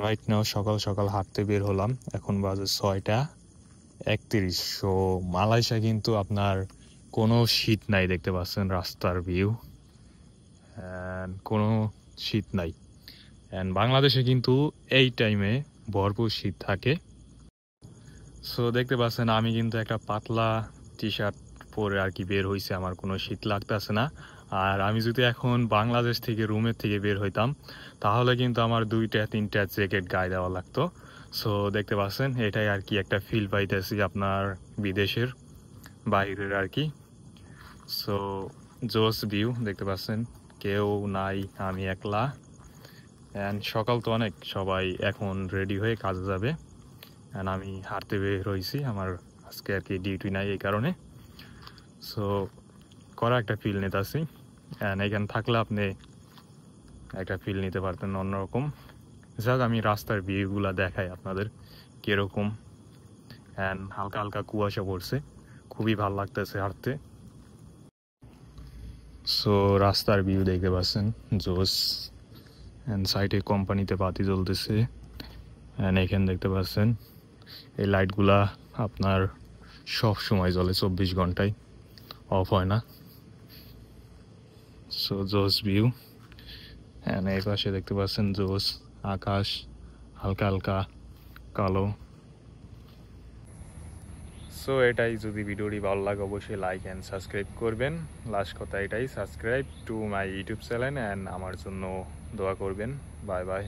Right now সকাল সকাল হাঁটতে বের হলাম, এখন বাজে 6টা 31। সো মালয়েশিয়া কিন্তু আপনার কোনো শীত নাই, দেখতে পাচ্ছেন রাস্তার ভিউ, কোনো শীত নাই। অ্যান্ড বাংলাদেশে কিন্তু এই টাইমে ভরপুর শীত থাকে। সো দেখতে পাচ্ছেন আমি কিন্তু একটা পাতলা টি শার্ট পরে আর কি বের হয়েছে, আমার কোনো শীত লাগতেছে না। আর আমি যদি এখন বাংলাদেশ থেকে রুমের থেকে বের হইতাম তাহলে কিন্তু আমার 2-3টা জ্যাকেট গায়ে দেওয়া লাগতো। সো দেখতে পাচ্ছেন এটাই আর কি একটা ফিল পাইতেছি আপনার বিদেশের বাইরের আর কি। সো জোস ভিউ দেখতে পাচ্ছেন, কেউ নাই, আমি একলা। অ্যান্ড সকাল তো অনেক, সবাই এখন রেডি হয়ে কাজে যাবে। অ্যান্ড আমি হাঁটতে বের হয়েছি, আমার আজকে আর কি ডিউটি নাই এই কারণে। সো করা একটা ফিল নিতেছি। অ্যান্ড এখানে থাকলে আপনি একটা ফিল নিতে পারতেন অন্যরকম। যাক আমি রাস্তার ভিউগুলো দেখাই আপনাদের কীরকম। অ্যান্ড হালকা হালকা কুয়াশা পড়ছে, খুবই ভালো লাগতেছে হাঁটতে। সো রাস্তার ভিউ দেখতে পাচ্ছেন জোস। অ্যান্ড সাইডে কোম্পানিতে বাতি জ্বলতেছে। অ্যান্ড এখানে দেখতে পাচ্ছেন এই লাইটগুলা আপনার সব সময় জ্বলে, 24 ঘন্টায়, অফ হয় না। সো জোস ভিউ। অ্যান্ড এই পাশে দেখতে পাচ্ছেন জোস আকাশ, হালকা হালকা কালো। সো এটাই, যদি ভিডিওটি ভালো লাগে অবশ্যই লাইক অ্যান্ড সাবস্ক্রাইব করবেন। লাস্ট কথা এটাই, subscribe to my YouTube channel and আমার জন্য দোয়া করবেন। Bye bye.